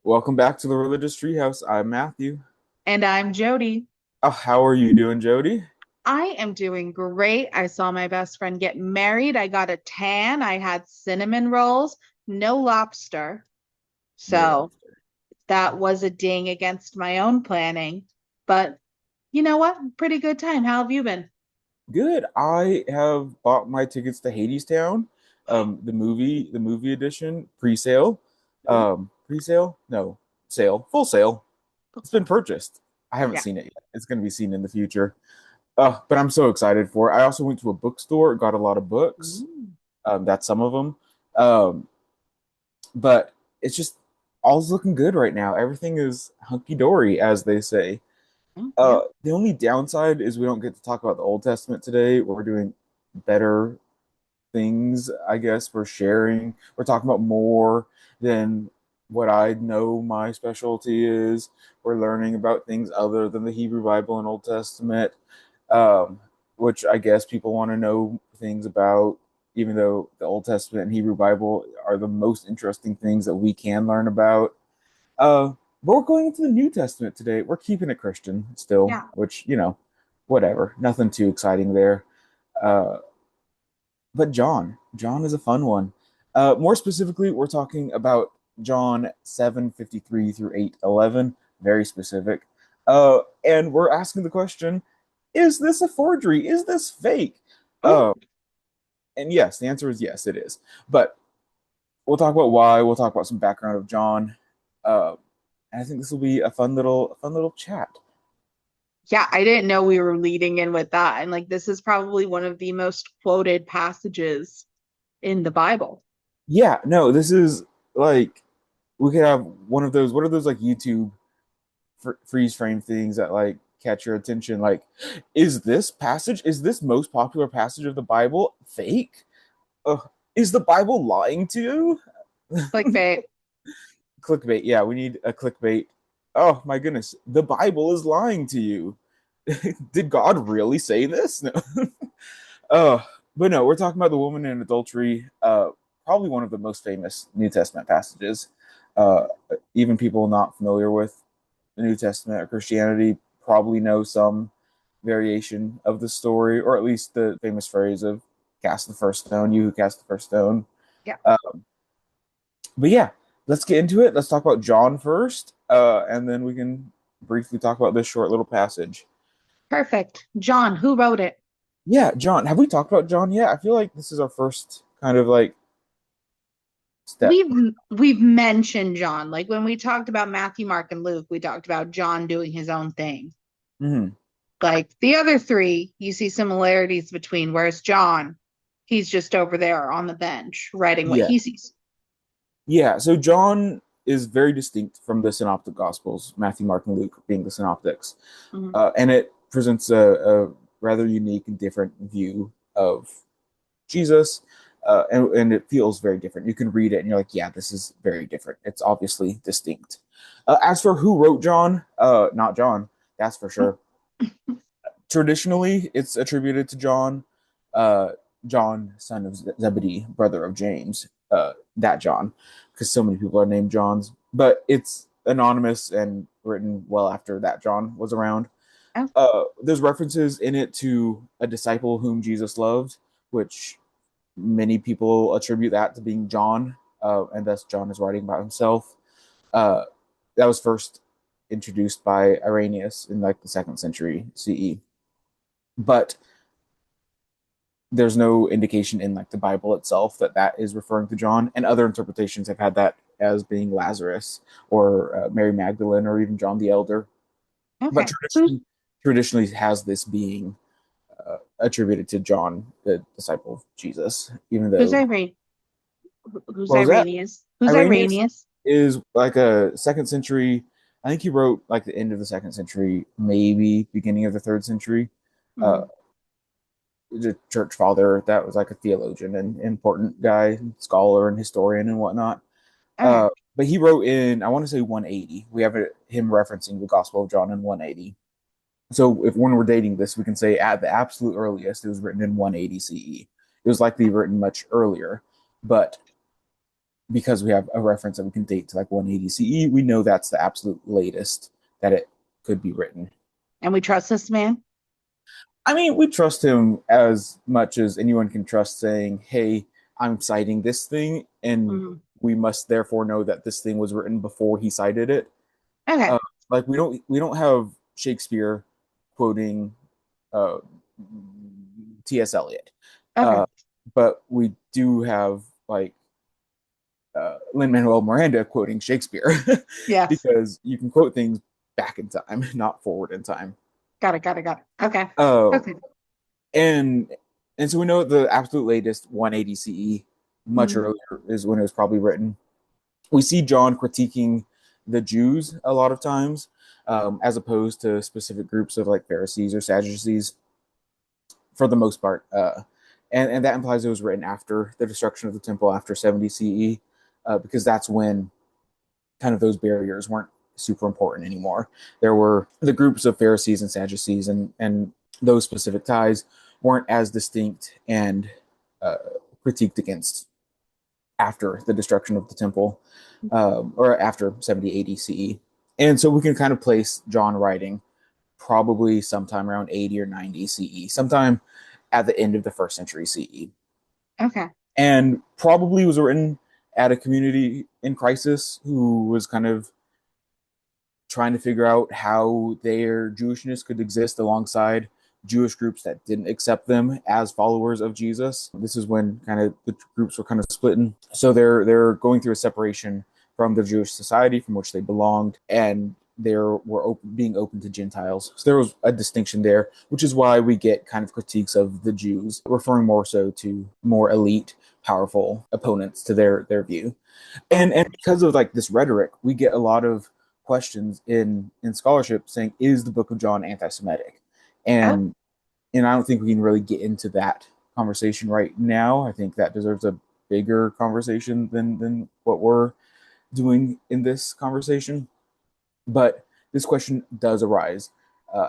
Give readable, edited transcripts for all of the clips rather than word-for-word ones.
Welcome back to the Religious Treehouse. I'm Matthew. And I'm Jody. Oh, how are you doing, Jody? I am doing great. I saw my best friend get married. I got a tan. I had cinnamon rolls, no lobster. No So lobster. that was a ding against my own planning. But you know what? Pretty good time. How have you been? Good. I have bought my tickets to Hadestown, the movie edition, pre-sale. Pre-sale? No, sale, full sale. It's been purchased. I haven't Yeah. seen it yet. It's going to be seen in the future. But I'm so excited for it. I also went to a bookstore, got a lot of books. Ooh. That's some of them. Um, but it's just all's looking good right now. Everything is hunky dory, as they say. Oh, yeah. The only downside is we don't get to talk about the Old Testament today. We're doing better things, I guess. We're sharing. We're talking about more than what I know my specialty is. We're learning about things other than the Hebrew Bible and Old Testament, um, which I guess people want to know things about, even though the Old Testament and Hebrew Bible are the most interesting things that we can learn about. Uh, but we're going into the New Testament today. We're keeping it Christian still, Yeah. which, whatever. Nothing too exciting there. Uh, but John is a fun one. More specifically, we're talking about John 7:53 through 8:11. Very specific. And we're asking the question, is this a forgery? Is this fake? Oh, Uh, and yes, the answer is yes, it is. But we'll talk about why. We'll talk about some background of John. Uh, and I think this will be a fun little chat. yeah. I didn't know we were leading in with that. And like, this is probably one of the most quoted passages in the Bible. Yeah, no, this is like we could have one of those. What are those like YouTube freeze frame things that like catch your attention? Like, is this most popular passage of the Bible fake? Is the Bible lying to you? Clickbait. Clickbait. Yeah, we need a clickbait. Oh my goodness, the Bible is lying to you. Did God really say this? No. Uh, but no, we're talking about the woman in adultery. Probably one of the most famous New Testament passages. Uh, Even people not familiar with the New Testament or Christianity probably know some variation of the story, or at least the famous phrase of "cast the first stone." You who cast the first stone. Yeah. Uh, but yeah, let's get into it. Let's talk about John first, and then we can briefly talk about this short little passage. Perfect. John, who wrote it? Yeah, John. Have we talked about John yet? I feel like this is our first kind of like step. We've mentioned John. Like when we talked about Matthew, Mark, and Luke, we talked about John doing his own thing. Hmm. Like the other three, you see similarities between, whereas John, he's just over there on the bench writing what Yeah, he sees. yeah. So John is very distinct from the Synoptic Gospels, Matthew, Mark, and Luke being the Synoptics, Mhm. and it presents a rather unique and different view of Jesus, and it feels very different. You can read it and you're like, yeah, this is very different. It's obviously distinct. As for who wrote John, not John, that's for sure. Traditionally, it's attributed to John, uh, John, son of Zebedee, brother of James, that John, because so many people are named Johns. But it's anonymous and written well after that John was around. Oh, There's references in it to a disciple whom Jesus loved, which many people attribute that to being John, and thus John is writing about himself. Uh, that was first introduced by Irenaeus in like the second century CE, but there's no indication in like the Bible itself that that is referring to John. And other interpretations have had that as being Lazarus or Mary Magdalene or even John the Elder. But okay. traditionally has this being attributed to John, the disciple of Jesus, even Who's though Irene? Who's what was that? Irenaeus? Who's Irenaeus Irenaeus? is like a second century. I think he wrote like the end of the second century, maybe beginning of the third century. Uh, Hmm. the church father that was like a theologian and important guy, scholar and historian and whatnot. Okay. But he wrote in, I want to say 180. We have him referencing the Gospel of John in 180. So if when we're dating this, we can say at the absolute earliest, it was written in 180 CE. It was likely written much earlier, but because we have a reference that we can date to like 180 CE, we know that's the absolute latest that it could be written. And we trust this man? I mean, we trust him as much as anyone can trust saying, hey, I'm citing this thing, and Mhm. we must therefore know that this thing was written before he cited it. Okay. Like we don't have Shakespeare quoting uh, T.S. Eliot, Okay. uh, but we do have like Lin Manuel Miranda quoting Shakespeare Yes. because you can quote things back in time, not forward in time. Got it. Got it. Got it. Okay. Oh, Okay. and and so we know the absolute latest 180 CE, much Mhm. earlier, is when it was probably written. We see John critiquing the Jews a lot of times, as opposed to specific groups of like Pharisees or Sadducees, for the most part. And that implies it was written after the destruction of the temple, after 70 CE, because that's when kind of those barriers weren't super important anymore. There were the groups of Pharisees and Sadducees, and those specific ties weren't as distinct and uh, critiqued against after the destruction of the temple, or after 70 AD CE. And so we can kind of place John writing probably sometime around 80 or 90 CE, sometime at the end of the first century CE. Okay. And probably was written at a community in crisis who was kind of trying to figure out how their Jewishness could exist alongside Jewish groups that didn't accept them as followers of Jesus. This is when kind of the groups were kind of splitting. So they're going through a separation from the Jewish society from which they belonged, and they were being open to Gentiles. So there was a distinction there, which is why we get kind of critiques of the Jews, referring more so to more elite, powerful opponents to their view. And Okay. because of like this rhetoric, we get a lot of questions in scholarship saying, is the Book of John anti-Semitic? Oh, And and I don't think we can really get into that conversation right now. I think that deserves a bigger conversation than what we're doing in this conversation. But this question does arise,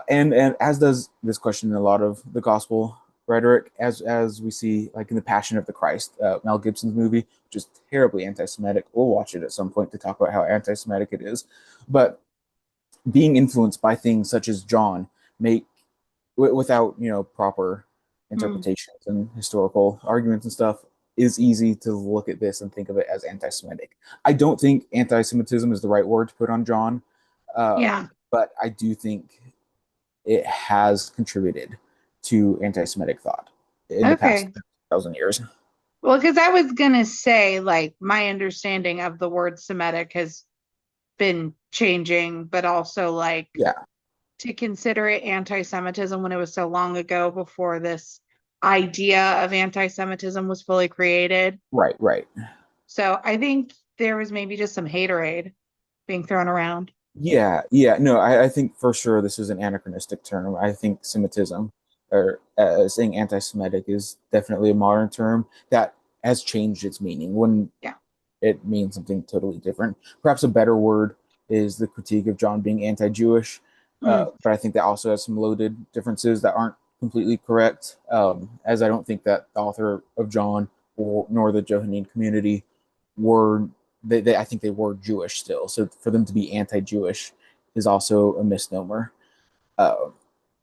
and as does this question in a lot of the gospel rhetoric, as we see like in the Passion of the Christ, Mel Gibson's movie, which is terribly anti-Semitic. We'll watch it at some point to talk about how anti-Semitic it is, but being influenced by things such as John make without proper mm, interpretations and historical arguments and stuff is easy to look at this and think of it as anti-Semitic. I don't think anti-Semitism is the right word to put on John, uh, yeah. but I do think it has contributed to anti-Semitic thought in the past Okay. 1,000 years. Well, because I was gonna say, like, my understanding of the word Semitic has been changing, but also like Yeah, to consider it anti-Semitism when it was so long ago before this idea of anti-Semitism was fully created. right, right. So I think there was maybe just some haterade being thrown around. Yeah, yeah. No, I think for sure this is an anachronistic term. I think Semitism, or saying anti-Semitic, is definitely a modern term that has changed its meaning when Yeah. it means something totally different. Perhaps a better word is the critique of John being anti-Jewish, Mm, but I think that also has some loaded differences that aren't completely correct. As I don't think that the author of John or nor the Johannine community were I think they were Jewish still. So for them to be anti-Jewish is also a misnomer, uh,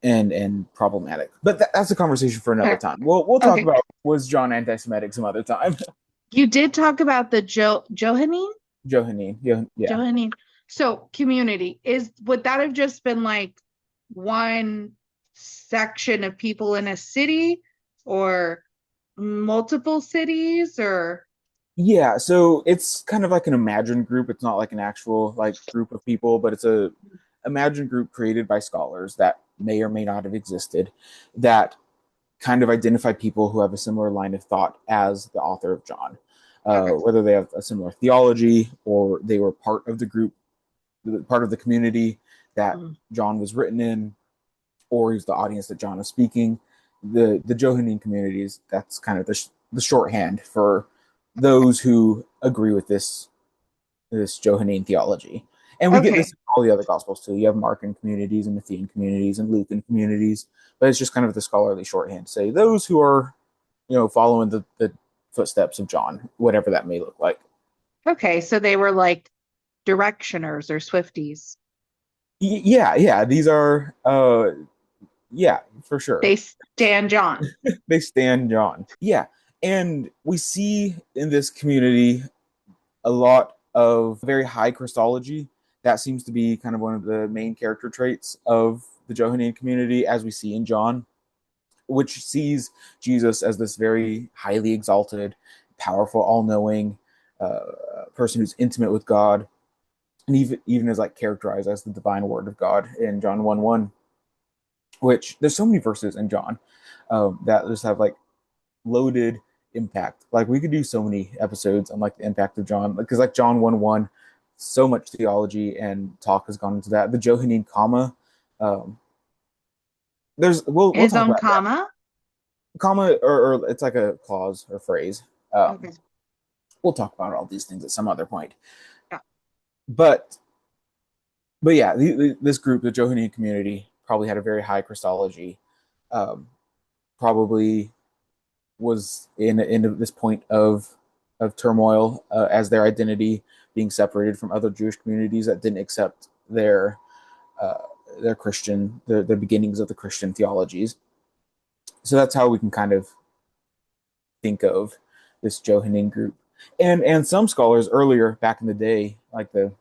and problematic. But that's a conversation for another okay. time. We'll talk Okay. about was John anti-Semitic some other time. You did talk about the Johannine? Johannine, yeah, yeah. Johannine. So community is would that have just been like one section of people in a city or multiple cities or Yeah, so it's kind of like an imagined group. It's not like an actual like group of people, but it's a imagined group created by scholars that may or may not have existed that kind of identify people who have a similar line of thought as the author of John, okay. whether they have a similar theology or they were part of the group, part of the community that Mm, John was written in, or he's the audience that John is speaking. The Johannine communities, that's kind of the shorthand for those who agree with this Johannine theology. And we get this okay. in all the other gospels too. You have Markan communities and Matthean communities and Lucan communities, but it's just kind of the scholarly shorthand to say those who are, following the footsteps of John, whatever that may look like. Okay, so they were like directioners or Swifties. Yeah, these are yeah, for sure. They stand John. They stand John. Yeah. And we see in this community a lot of very high Christology. That seems to be kind of one of the main character traits of the Johannine community, as we see in John, which sees Jesus as this very highly exalted, powerful, all-knowing person who's intimate with God, and even is like characterized as the divine word of God in John 1:1. Which there's so many verses in John that just have like loaded impact. Like we could do so many episodes on like the impact of John, because like John 1:1, so much theology and talk has gone into that. The Johannine comma, um, there's we'll His talk own about that comma. comma, or it's like a clause or phrase. Okay. We'll talk about all these things at some other point. Yeah. But yeah, this group, the Johannine community, probably had a very high Christology. Um, Probably was in this point of turmoil as their identity being separated from other Jewish communities that didn't accept uh, their Christian the beginnings of the Christian theologies. So that's how we can kind of think of this Johannine group. And some scholars earlier back in the day, like the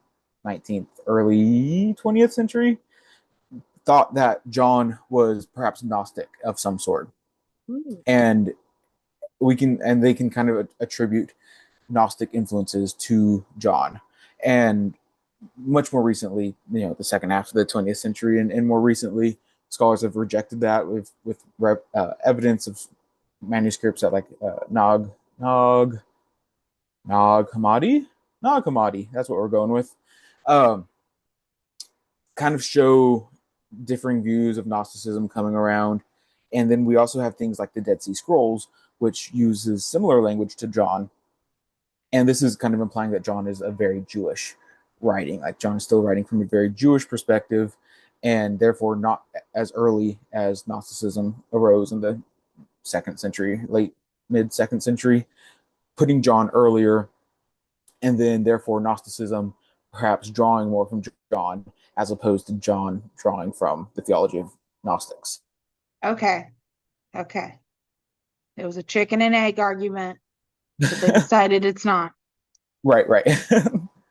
19th, early 20th century, thought that John was perhaps Gnostic of some sort. Ooh. And they can kind of attribute Gnostic influences to John. And much more recently, the second half of the 20th century, and more recently, scholars have rejected that with evidence of manuscripts at like Nag Hammadi. Nag Hammadi, that's what we're going with. Um, Kind of show differing views of Gnosticism coming around. And then we also have things like the Dead Sea Scrolls, which uses similar language to John. And this is kind of implying that John is a very Jewish writing. Like John is still writing from a very Jewish perspective, and therefore not as early as Gnosticism arose in the second century, late mid second century, putting John earlier, and then therefore Gnosticism perhaps drawing more from John as opposed to John drawing from the theology of Gnostics. Okay. Okay. It was a chicken and egg argument, but they decided it's not. Right, right.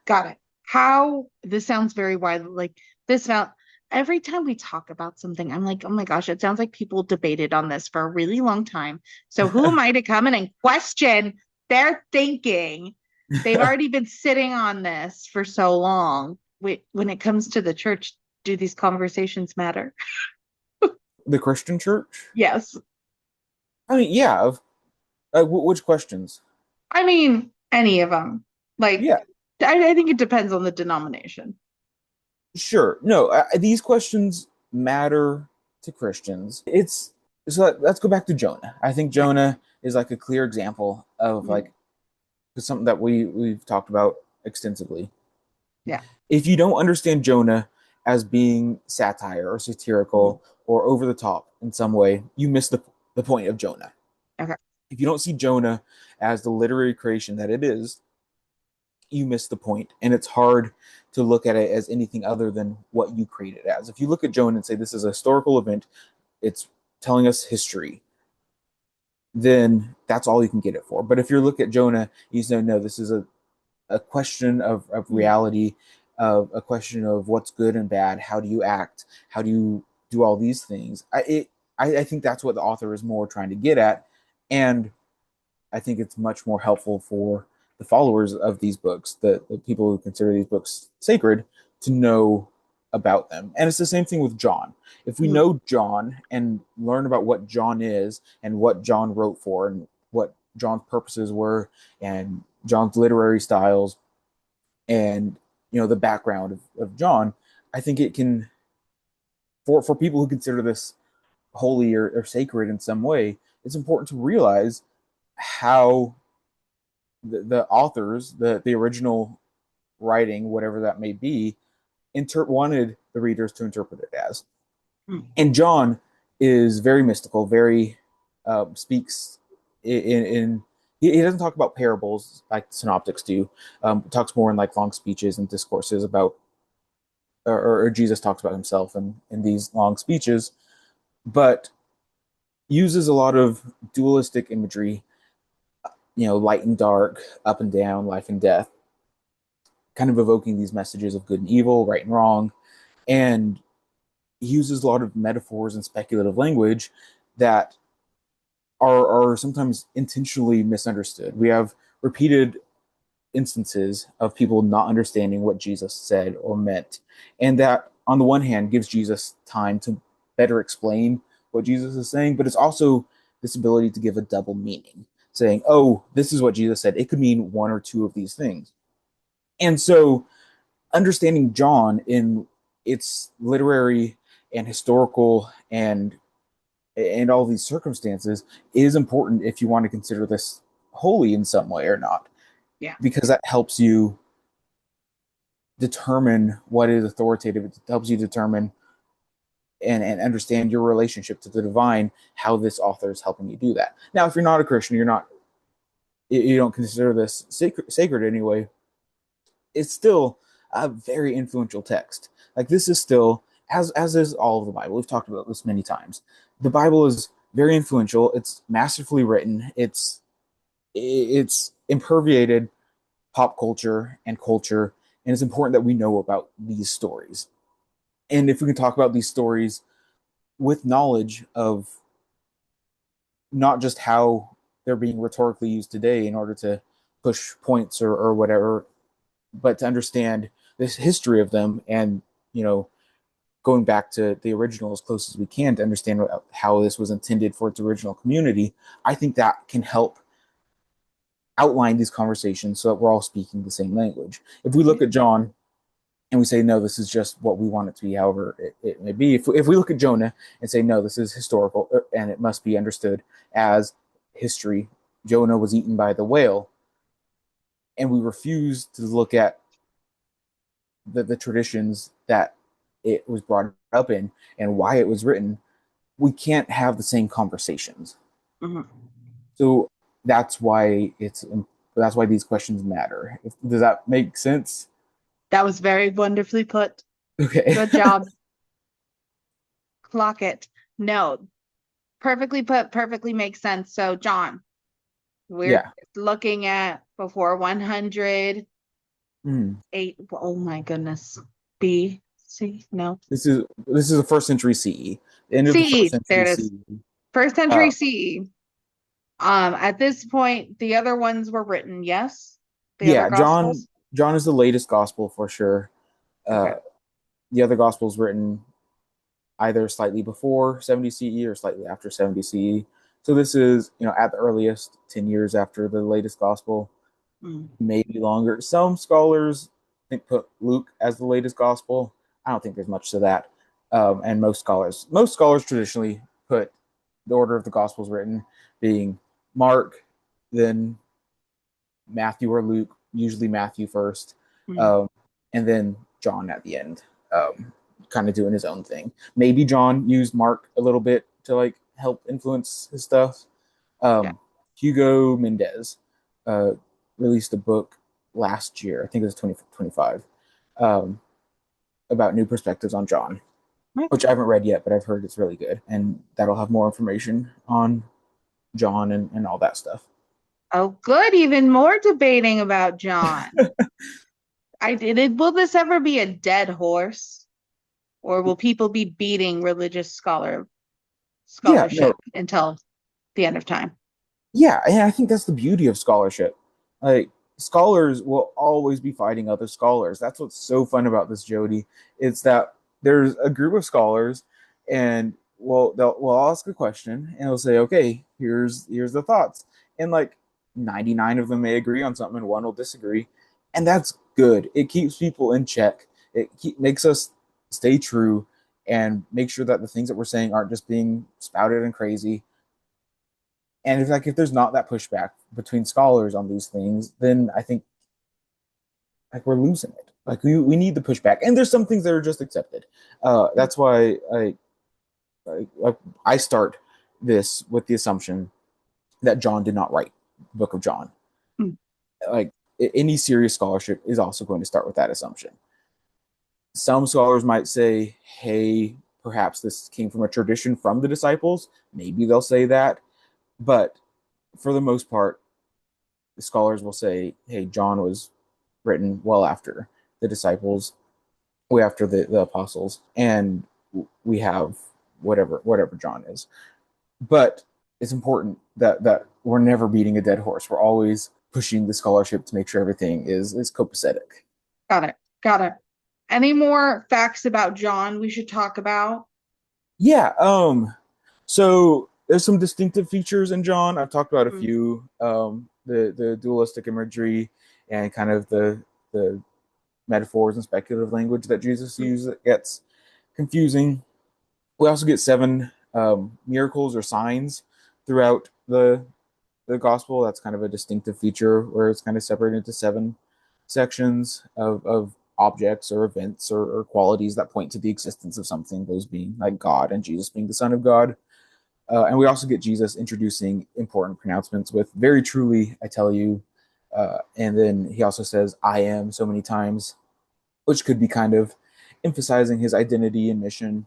Got it. How this sounds very wide. Like this sound every time we talk about something, I'm like, oh my gosh, it sounds like people debated on this for a really long time. So who am I to come in and question their thinking? They've already been sitting on this for so long. When it comes to the church, do these conversations matter? The Christian church? Yes. I mean, yeah. Which questions? I mean, any of them. Like, Yeah, I think it depends on the denomination. sure. No, these questions matter to Christians. It's so let's go back to Jonah. I think Yeah. Jonah is like a clear example of Mhm. like something that we've talked about extensively. Yeah. If you don't understand Jonah as being satire or Mhm. satirical or over the top in some way, you miss the point of Jonah. Okay. If you don't see Jonah as the literary creation that it is, you miss the point, and it's hard to look at it as anything other than what you create it as. If you look at Jonah and say this is a historical event, it's telling us history, then that's all you can get it for. But if you look at Jonah, you say no, this is a question of Mhm. reality, of a question of what's good and bad. How do you act? How do you do all these things? I think that's what the author is more trying to get at, and I think it's much more helpful for the followers of these books, the people who consider these books sacred, to know about them. And it's the same thing with John. If we Mhm. know John and learn about what John is and what John wrote for and what John's purposes were and John's literary styles and the background of John, I think it can for people who consider this holy or sacred in some way, it's important to realize how the authors, the original writing, whatever that may be, wanted the readers to interpret it as. Mhm. And John is very mystical, very speaks in he doesn't talk about parables like synoptics do. He talks more in like long speeches and discourses about, or Jesus talks about himself in these long speeches, but uses a lot of dualistic imagery, light and dark, up and down, life and death, kind of evoking these messages of good and evil, right and wrong. And he uses a lot of metaphors and speculative language that are sometimes intentionally misunderstood. We have repeated instances of people not understanding what Jesus said or meant. And that, on the one hand, gives Jesus time to better explain what Jesus is saying, but it's also this ability to give a double meaning, saying, oh, this is what Jesus said. It could mean one or two of these things. And so, understanding John in its literary and historical and all these circumstances is important if you want to consider this holy in some way or not, Yeah. because that helps you determine what is authoritative. It helps you determine and understand your relationship to the divine, how this author is helping you do that. Now, if you're not a Christian, you don't consider this sacred anyway, it's still a very influential text. Like this is still, as is all of the Bible. We've talked about this many times. The Bible is very influential. It's masterfully written. It's imperviated pop culture, and it's important that we know about these stories. And if we can talk about these stories with knowledge of not just how they're being rhetorically used today in order to push points or whatever, but to understand this history of them and, you know, going back to the original as close as we can to understand how this was intended for its original community, I think that can help outline these conversations so that we're all speaking the same language. If we look at John and we say, no, this is just what we want it to be, however it may be. If we look at Jonah and say, no, this is historical and it must be understood as history, Jonah was eaten by the whale, and we refuse to look at the traditions that it was brought up in and why it was written, we can't have the same conversations. Mhm. So that's why that's why these questions matter. Does that make sense? That was very wonderfully put. Okay. Good job. Clock it. No, perfectly put, perfectly makes sense. So, John, we're Yeah. looking at before 108. Mm. Oh my goodness. B, C, no. This is the first century CE, the end of the first CE. There century it is. CE. First Uh, century CE. At this point, the other ones were written, yes? The other yeah, John gospels? John is the latest gospel for sure. Okay. Uh, the other gospels written either slightly before 70 CE or slightly after 70 CE. So this is, at the earliest 10 years after the latest gospel, Mm. maybe longer. Some scholars think put Luke as the latest gospel. I don't think there's much to that. And most scholars traditionally put the order of the gospels written being Mark, then Matthew or Luke, usually Matthew first, Mm. um, and then John at the end, kind of doing his own thing. Maybe John used Mark a little bit to like help influence his stuff. Yeah. Hugo Méndez uh, released a book last year. I think it was 2025, um, about new perspectives on John, Right. which I haven't read yet, but I've heard it's really good, and that'll have more information on John and all that stuff. Oh, good. Even more debating about John. I did it. Will this ever be a dead horse? Or will people be beating religious Yeah, no, scholarship until the end of time? yeah, and I think that's the beauty of scholarship. Like scholars will always be fighting other scholars. That's what's so fun about this, Jody. It's that there's a group of scholars, and we'll ask a question, and they'll say, "Okay, here's the thoughts," and like 99 of them may agree on something, and one will disagree, and that's good. It keeps people in check. Makes us stay true and make sure that the things that we're saying aren't just being spouted and crazy, and if there's not that pushback between scholars on these things, then I think like we're losing it. Like we need the pushback, and there's some things that are just accepted. That's why I start this with the assumption that John did not write. book of John. Mm. Like any serious scholarship is also going to start with that assumption. Some scholars might say, hey, perhaps this came from a tradition from the disciples. Maybe they'll say that. But for the most part, the scholars will say, hey, John was written well after the disciples, way after the apostles, and we have whatever John is. But it's important that we're never beating a dead horse. We're always pushing the scholarship to make sure everything is copacetic. Got it. Got it. Any more facts about John we should talk about? Yeah. So there's some distinctive features in John. I've talked about a Mm, few. The dualistic imagery and kind of the metaphors and speculative language that Jesus mm, uses that gets confusing. We also get seven miracles or signs throughout the gospel. That's kind of a distinctive feature where it's kind of separated into seven sections of objects or events or qualities that point to the existence of something, those being like God and Jesus being the Son of God. And we also get Jesus introducing important pronouncements with very truly, I tell you. And then he also says, I am so many times, which could be kind of emphasizing his identity and mission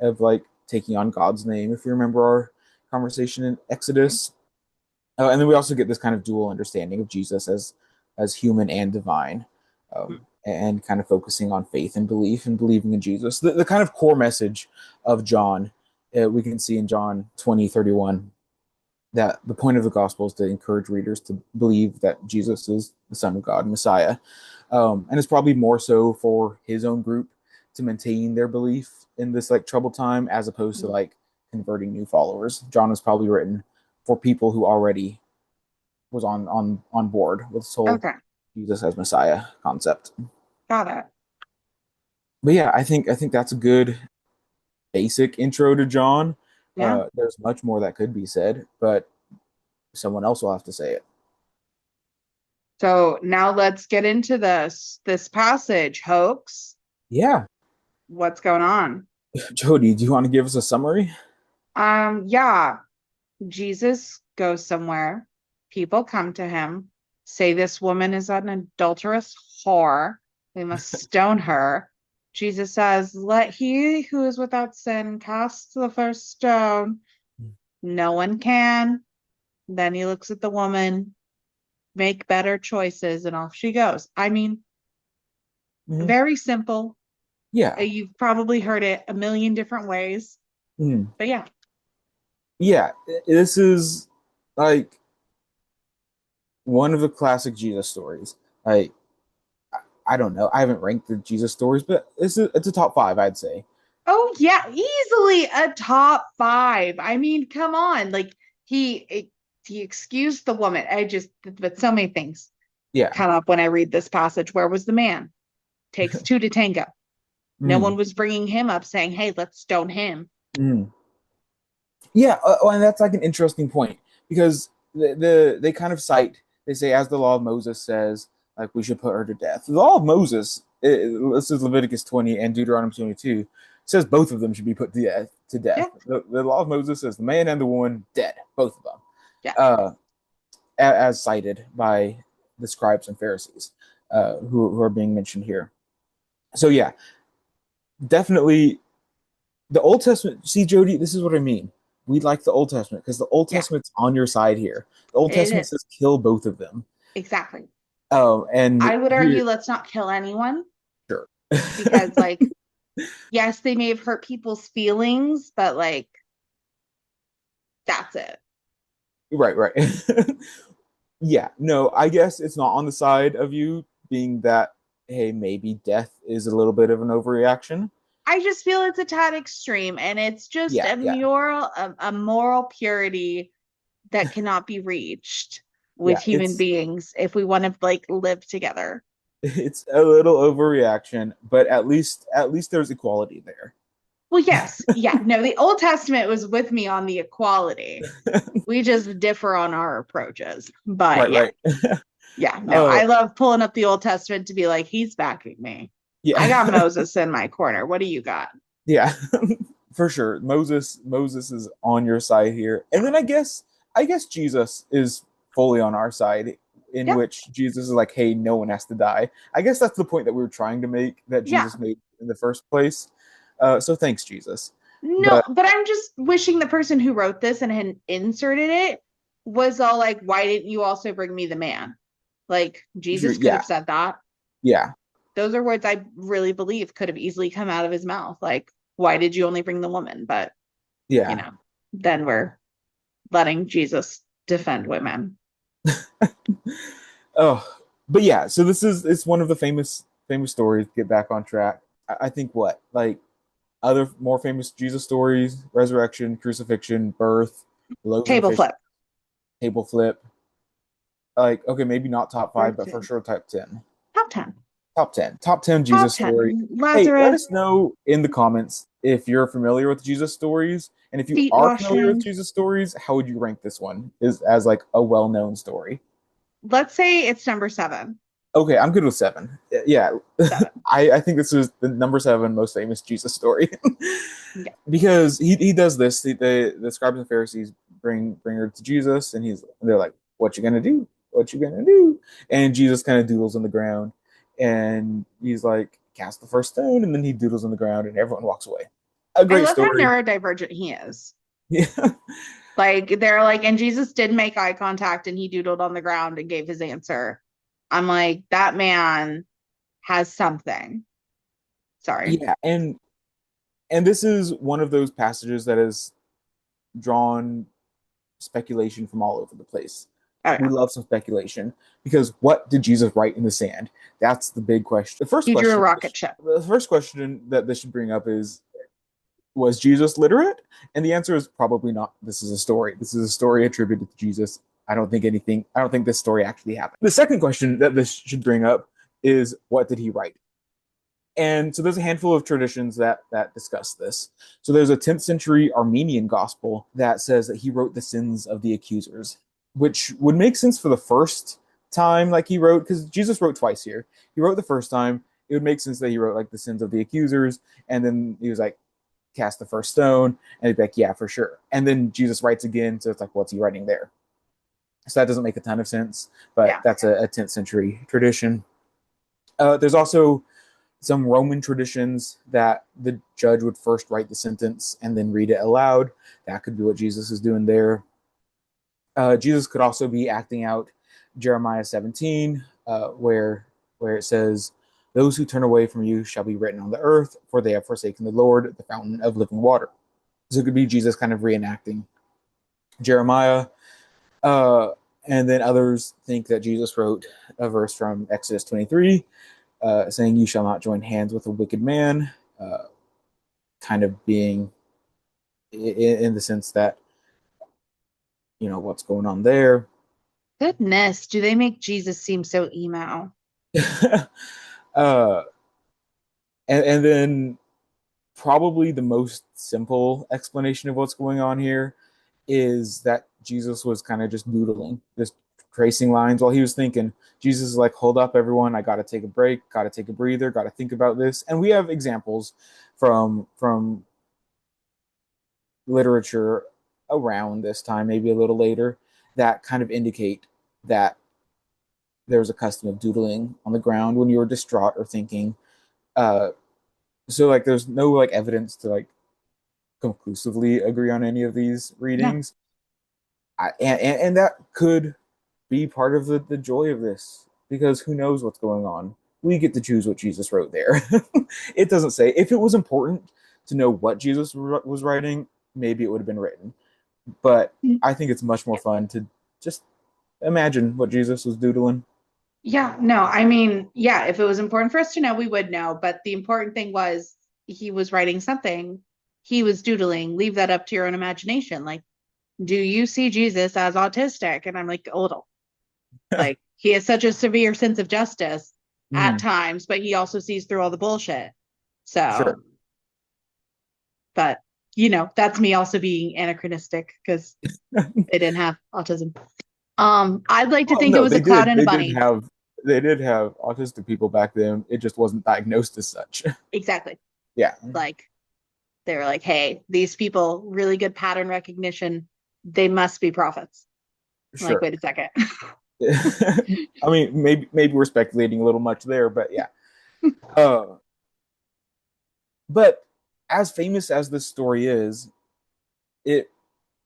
of like taking on God's name, if you remember our conversation in mm, Exodus. And then we also get this kind of dual understanding of Jesus as human and divine, mm. and kind of focusing on faith and belief and believing in Jesus. The kind of core message of John, we can see in John 20:31, that the point of the gospel is to encourage readers to believe that Jesus is the Son of God, Messiah. And it's probably more so for his own group to maintain their belief in this like troubled time as opposed to Mm. like converting new followers. John was probably written for people who already was on board with this whole Okay. Jesus as Messiah concept. Got it. But yeah, I think that's a good basic intro to John. Yeah. There's much more that could be said, but someone else will have to say it. So now let's get into this passage, hoax. Yeah, What's going on? Jody, do you want to give us a summary? Yeah, Jesus goes somewhere. People come to him, say this woman is an adulterous whore. We must stone her. Jesus says, let he who is without sin cast the first stone. No one can. Then he looks at the woman, make better choices, and off she goes. I mean, Mhm. very simple. Yeah. You've probably heard it a million different ways, Mhm. but yeah. Yeah, this is like one of the classic Jesus stories. Like I don't know, I haven't ranked the Jesus stories, but it's a top five, I'd say. Oh yeah, easily a top five. I mean, come on. Like he excused the woman. But so many things Yeah. come up when I read this passage. Where was the man? Takes two to tango. No Mhm. one was bringing him up saying, "Hey, let's stone him." Mhm. Yeah, and that's like an interesting point because they kind of cite, they say, as the law of Moses says, like we should put her to death. The law of Moses, this is Leviticus 20 and Deuteronomy 22, says both of them should be put to death. To death. Yeah, The law of Moses says the man and the woman dead, both of them, yeah. uh, as cited by the scribes and Pharisees, who are being mentioned here. So yeah, definitely the Old Testament. See, Jody, this is what I mean. We like the Old Testament because the Old Yeah, Testament's on your side here. The Old it Testament is. says kill both of them. Exactly. And I would here, argue let's not kill anyone sure. because, like, yes, they may have hurt people's feelings, but like, that's it. Right, right. Yeah, no, I guess it's not on the side of you being that, hey, maybe death is a little bit of an overreaction. I just feel it's a tad extreme and it's just Yeah, yeah, a moral purity that cannot be reached with yeah. human beings if we want to like live together. It's a little overreaction, but at least there's equality there. Well, yes, yeah, no, the Old Testament was with me on the equality. We just differ on our approaches. But Right, yeah, right. yeah, no, Oh, I love pulling up the Old Testament to be like, he's backing me. I got yeah. Moses in my corner. What do you got? Yeah. For sure. Moses is on your side here. And Yeah. then I guess Jesus is fully on our side, in Yep. which Jesus is like, hey, no one has to die. I guess that's the point that we were trying to make, that Yeah. Jesus made in the first place. So thanks, Jesus. No, But but I'm just wishing the person who wrote this and had inserted it was all like, why didn't you also bring me the man? Like, Jesus could yeah, have said that. yeah, Those are words I really believe could have easily come out of his mouth. Like, why did you only bring the woman? But, you yeah. know, then we're letting Jesus defend women. Oh, but yeah. So this is, it's one of the famous stories. Get back on track. I think what, like, other more famous Jesus stories: resurrection, crucifixion, birth, loaves and Table fish, flip. table flip. Like, okay, maybe not top five, but for Birthday. sure top 10. Top 10. Top 10 Top Jesus story. 10. Hey, let Lazarus, us know in the comments if you're familiar with Jesus stories, and if you feet are familiar with washing. Jesus stories, how would you rank this one? Is as like a well-known story? Let's say it's number 7. Okay, I'm good with 7. Yeah, 7. I think this is the number 7 most famous Jesus story. Yeah. Because he does this. The scribes and Pharisees bring her to Jesus, and they're like, "What you gonna do? What you gonna do?" And Jesus kind of doodles on the ground, and he's like, "Cast the first stone," and then he doodles on the ground, and everyone walks away. A I great love how story. neurodivergent he is. Yeah, Like they're like, and Jesus did make eye contact and he doodled on the ground and gave his answer. I'm like, that man has something. Sorry. yeah, and this is one of those passages that has drawn speculation from all over the place. Oh We yeah. love some speculation, because what did Jesus write in the sand? That's the big question. He drew a rocket ship. The first question that this should bring up is, was Jesus literate? And the answer is probably not. This is a story. This is a story attributed to Jesus. I don't think this story actually happened. The second question that this should bring up is, what did he write? And so there's a handful of traditions that discuss this. So there's a 10th century Armenian gospel that says that he wrote the sins of the accusers, which would make sense for the first time, like he wrote, because Jesus wrote twice here. He wrote the first time. It would make sense that he wrote like the sins of the accusers, and then he was like, cast the first stone, and he'd be like, yeah, for sure. And then Jesus writes again, so it's like, what's he writing there? So that doesn't make a ton of sense, but Yeah. that's a 10th century tradition. There's also some Roman traditions that the judge would first write the sentence and then read it aloud. That could be what Jesus is doing there. Jesus could also be acting out Jeremiah 17, where it says, "Those who turn away from you shall be written on the earth, for they have forsaken the Lord, the fountain of living water." So it could be Jesus kind of reenacting Jeremiah. Uh, and then others think that Jesus wrote a verse from Exodus 23, saying, "You shall not join hands with a wicked man," uh, kind of being in the sense that, what's going on there. Goodness, do they make Jesus seem so emo? uh, and then probably the most simple explanation of what's going on here is that Jesus was kind of just doodling, just tracing lines while he was thinking. Jesus is like, hold up, everyone, I got to take a break, got to take a breather, got to think about this. And we have examples from literature around this time, maybe a little later, that kind of indicate that there was a custom of doodling on the ground when you were distraught or thinking. Uh, so like, there's no like evidence to like conclusively agree on any of these No. readings. And that could be part of the joy of this, because who knows what's going on. We get to choose what Jesus wrote there. It doesn't say. If it was important to know what Jesus was writing, maybe it would have been written. But I think it's much more fun to just imagine what Jesus was doodling. Yeah, no, I mean, yeah, if it was important for us to know, we would know. But the important thing was he was writing something, he was doodling. Leave that up to your own imagination. Like, do you see Jesus as autistic? And I'm like, a little. Like, he has such a severe sense of justice at Mm, times, but he also sees through all the bullshit. So, sure. but that's me also being anachronistic because they didn't have autism. I'd like to Well, think it no, was a they cloud did. and a bunny. They did have autistic people back then. It just wasn't diagnosed as such. Exactly. Yeah. Like they were like, hey, these people, really good pattern recognition. They must be prophets. I'm like, Sure. wait a second. I mean, maybe we're speculating a little much there, but yeah. Uh, but as famous as this story is, it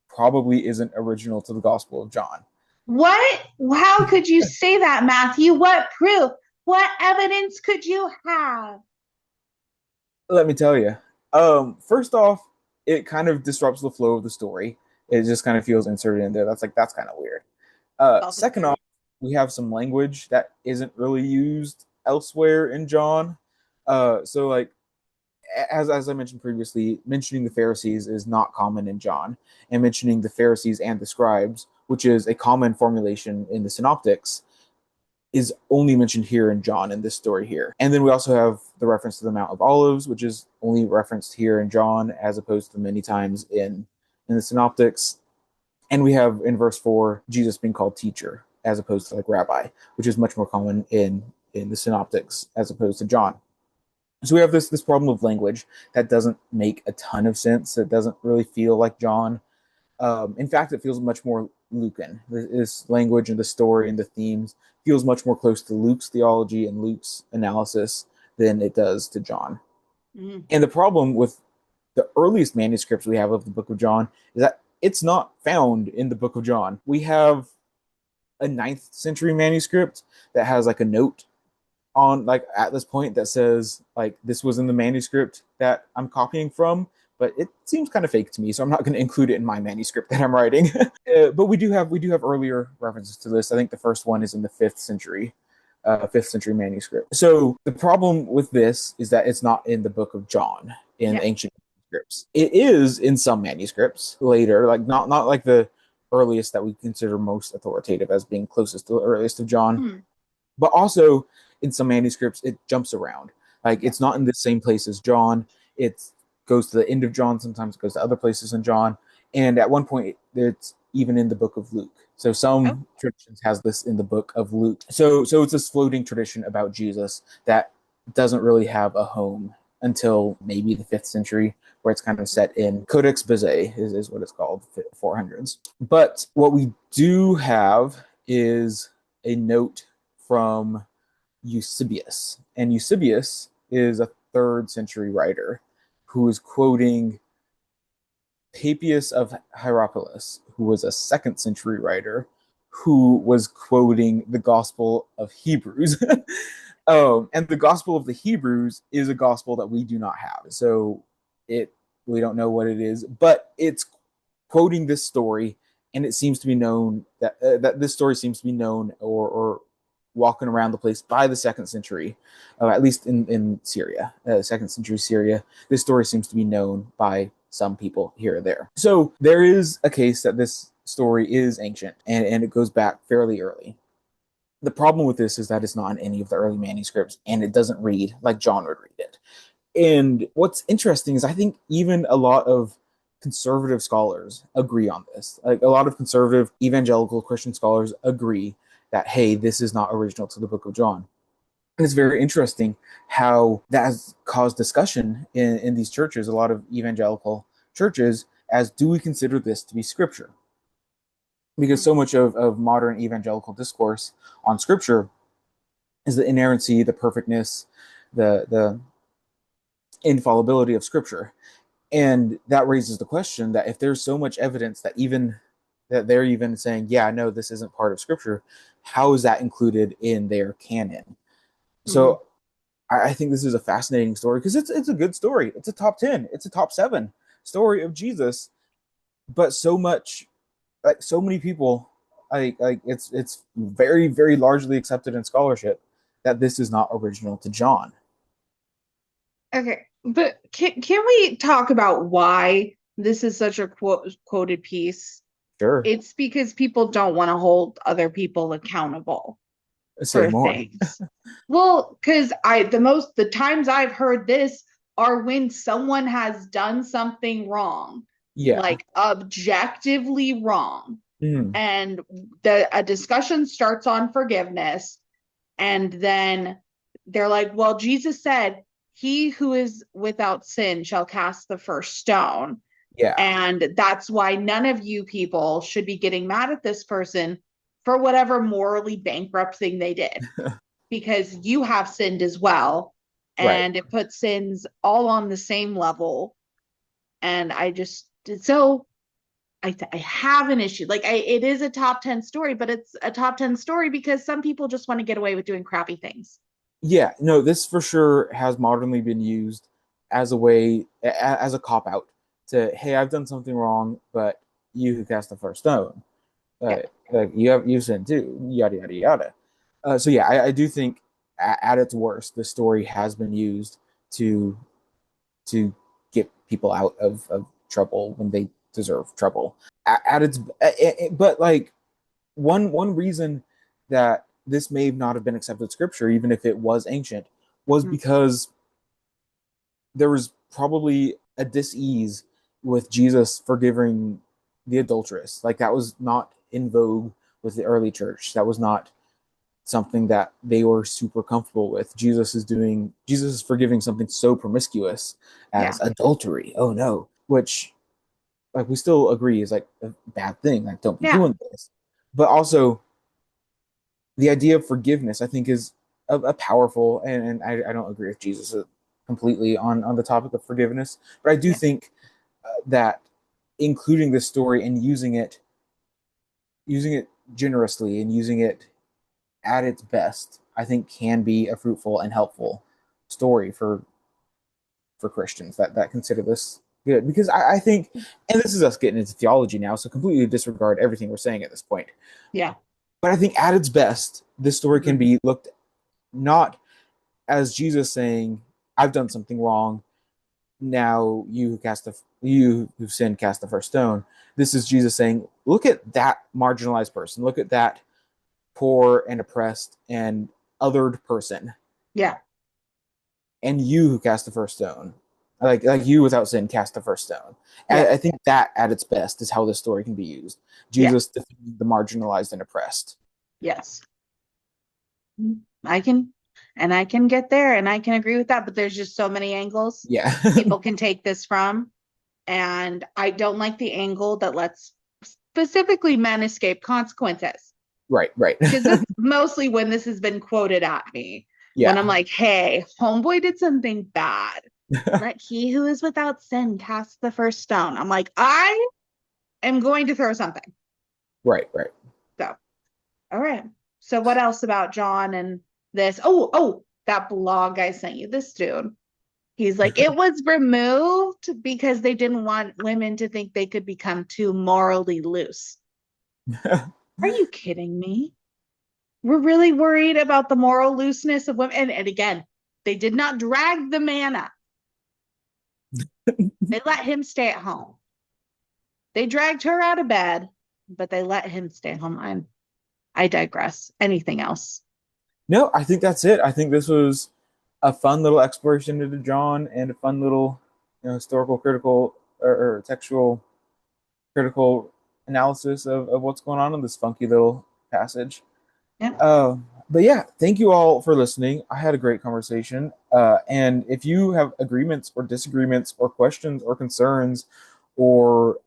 probably isn't original to the Gospel of John. What? How could you say that, Matthew? What proof? What evidence could you have? Let me tell you. First off, it kind of disrupts the flow of the story. It just kind of feels inserted in there. That's kind of weird. Second Self-insert. off, we have some language that isn't really used elsewhere in John. So like as I mentioned previously, mentioning the Pharisees is not common in John, and mentioning the Pharisees and the scribes, which is a common formulation in the Synoptics, is only mentioned here in John in this story here. And then we also have the reference to the Mount of Olives, which is only referenced here in John as opposed to many times in the Synoptics. And we have in verse 4 Jesus being called teacher as opposed to like rabbi, which is much more common in the Synoptics as opposed to John. So we have this problem of language that doesn't make a ton of sense. It doesn't really feel like John. In fact, it feels much more Lucan. This language and the story and the themes feels much more close to Luke's theology and Luke's analysis than it does to John. Mm. And the problem with the earliest manuscripts we have of the Book of John is that it's not found in the Book of John. We have a ninth century manuscript that has like a note on like at this point that says like this was in the manuscript that I'm copying from, but it seems kind of fake to me, so I'm not going to include it in my manuscript that I'm writing. But we do have earlier references to this. I think the first one is in the fifth century manuscript. So the problem with this is that it's not in the Book of John in Yeah. ancient manuscripts. It is in some manuscripts later, like not like the earliest that we consider most authoritative as being closest to the earliest of John, Mm. but also in some manuscripts it jumps around. Like Yeah. it's not in the same place as John. It goes to the end of John. Sometimes it goes to other places in John. And at one point it's even in the book of Luke. So Oh. some traditions has this in the book of Luke. So it's this floating tradition about Jesus that doesn't really have a home until maybe the 5th century, where it's kind of set in Codex Bezae is what it's called, 400s. But what we do have is a note from Eusebius. And Eusebius is a 3rd century writer who is quoting Papias of Hierapolis, who was a 2nd century writer who was quoting the Gospel of Hebrews. And the Gospel of the Hebrews is a gospel that we do not have. So it we don't know what it is, but it's quoting this story, and it seems to be known that this story seems to be known or walking around the place by the 2nd century, at least in Syria, 2nd century Syria. This story seems to be known by some people here or there. So there is a case that this story is ancient, and it goes back fairly early. The problem with this is that it's not in any of the early manuscripts, and it doesn't read like John would read it. And what's interesting is I think even a lot of conservative scholars agree on this. Like a lot of conservative evangelical Christian scholars agree that, hey, this is not original to the Book of John. And it's very interesting how that has caused discussion in these churches, a lot of evangelical churches, as do we consider this to be scripture? Because Mm. so much of modern evangelical discourse on scripture is the inerrancy, the perfectness, the infallibility of scripture. And that raises the question that if there's so much evidence that even that they're even saying, yeah, no, this isn't part of scripture, how is that included in their canon? Mhm. So I think this is a fascinating story because it's a good story. It's a top 10, it's a top 7 story of Jesus, but so much like so many people like it's very very largely accepted in scholarship that this is not original to John. Okay, but can we talk about why this is such a quoted piece? Sure, It's because people don't want to hold other people accountable say for more. things. Well, because the times I've heard this are when someone has done something wrong, Yeah. like objectively wrong, Mm. and a discussion starts on forgiveness, and then they're like, well, Jesus said, he who is without sin shall cast the first stone. Yeah. And that's why none of you people should be getting mad at this person for whatever morally bankrupt thing they did, because you have sinned as well. Right. And it puts sins all on the same level. And so I have an issue. Like it is a top 10 story, but it's a top 10 story because some people just want to get away with doing crappy things. Yeah, no, this for sure has modernly been used as a way, as a cop out to, hey, I've done something wrong, but you who cast the first stone, Yeah. like you sinned too, yada yada yada. So yeah, I do think at its worst, the story has been used to to get people out of trouble when they deserve trouble. At its, but like one reason that this may not have been accepted scripture, even if it was ancient, was Mm. because there was probably a dis-ease with Jesus forgiving the adulteress. Like that was not in vogue with the early church. That was not something that they were super comfortable with. Jesus is forgiving something so promiscuous Yeah. as adultery. Oh no, which like we still agree is like a bad thing. Like don't be Yeah. doing this. But also the idea of forgiveness, I think, is a powerful, and I don't agree with Jesus completely on the topic of forgiveness, but I do Yeah. think that including this story and using it generously and using it at its best, I think can be a fruitful and helpful story for Christians that consider this good. Because I think, and this is us getting into theology now, so completely disregard everything we're saying at this point. Yeah. But I think at its best, this story can Mhm. be looked not as Jesus saying, "I've done something wrong. Now you who've sinned cast the first stone." This is Jesus saying, "Look at that marginalized person. Look at that poor and oppressed and othered person, Yeah. and you who cast the first stone, like you without sin cast the first stone." Yeah. I think that at its best is how this story can be used. Yeah. Jesus defending the marginalized and oppressed. Yes. I can, and I can get there and I can agree with that, but there's just so many angles Yeah. people can take this from. And I don't like the angle that lets specifically men escape consequences, Right. Right. because that's mostly when this has been quoted at me. When I'm Yeah. like, hey, homeboy did something bad. Let he who is without sin cast the first stone. I'm like, I am going to throw something. Right. Right. So, all right. So, what else about John and this? Oh, that blog I sent you, this dude. He's like, it was removed because they didn't want women to think they could become too morally loose. Are you kidding me? We're really worried about the moral looseness of women. And again, they did not drag the man up. They let him stay at home. They dragged her out of bed, but they let him stay home. I digress. Anything else? No, I think that's it. I think this was a fun little exploration into John and a fun little, historical critical or textual critical analysis of what's going on in this funky little passage. Yeah. But yeah, thank you all for listening. I had a great conversation. And if you have agreements or disagreements or questions or concerns or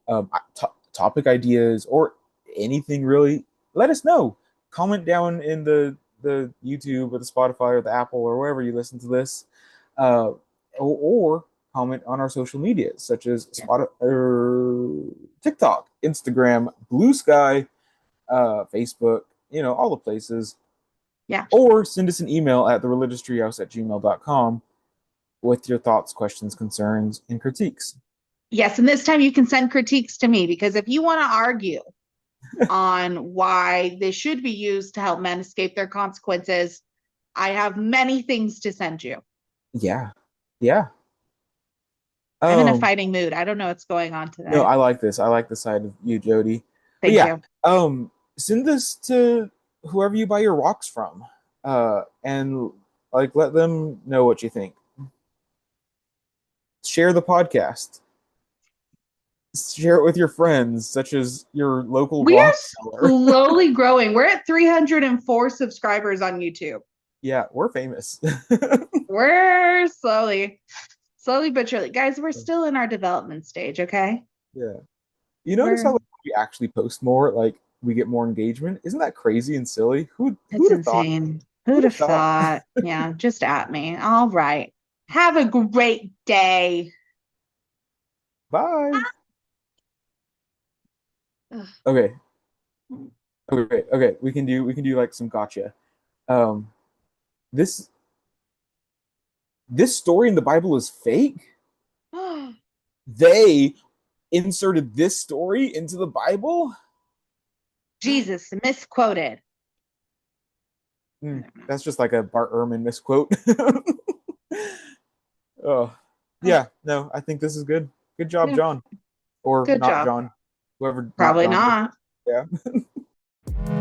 topic ideas or anything really, let us know. Comment down in the YouTube or the Spotify or the Apple or wherever you listen to this, or comment on our social media such as Yeah. TikTok, Instagram, Bluesky, Facebook, all the places. Yeah. Or send us an email at theriligioustreehouse@gmail.com with your thoughts, questions, concerns, and critiques. Yes. And this time you can send critiques to me, because if you want to argue on why they should be used to help men escape their consequences, I have many things to send you. Yeah. Yeah. I'm in a Um, fighting mood. I don't know what's going on no, today. I like this. I like the side of you, Jody. But Thank yeah, you. send this to whoever you buy your rocks from. And like let them know what you think. Share the podcast. Share it with your friends, such as your local We are rock seller. slowly growing. We're at 304 subscribers on YouTube. Yeah, we're famous. We're slowly but surely. Guys, we're still in our development stage, okay? Yeah. You notice how We're like, we actually post more, like we get more engagement? Isn't that crazy and silly? It's Who'd have thought? insane. Who'd Who'd have have thought? thought? Yeah, just at me. All right. Have a great day. Bye. Ugh. Okay. Okay. We can do like some gotcha. Um, this this story in the Bible is fake. They inserted this story into the Bible. Jesus, misquoted. I don't know. That's just like a Bart Ehrman misquote. Oh, Ugh. yeah. No, I think this is good. Good job, Yeah, John, or good not job. John, whoever not Probably John is. not. Yeah.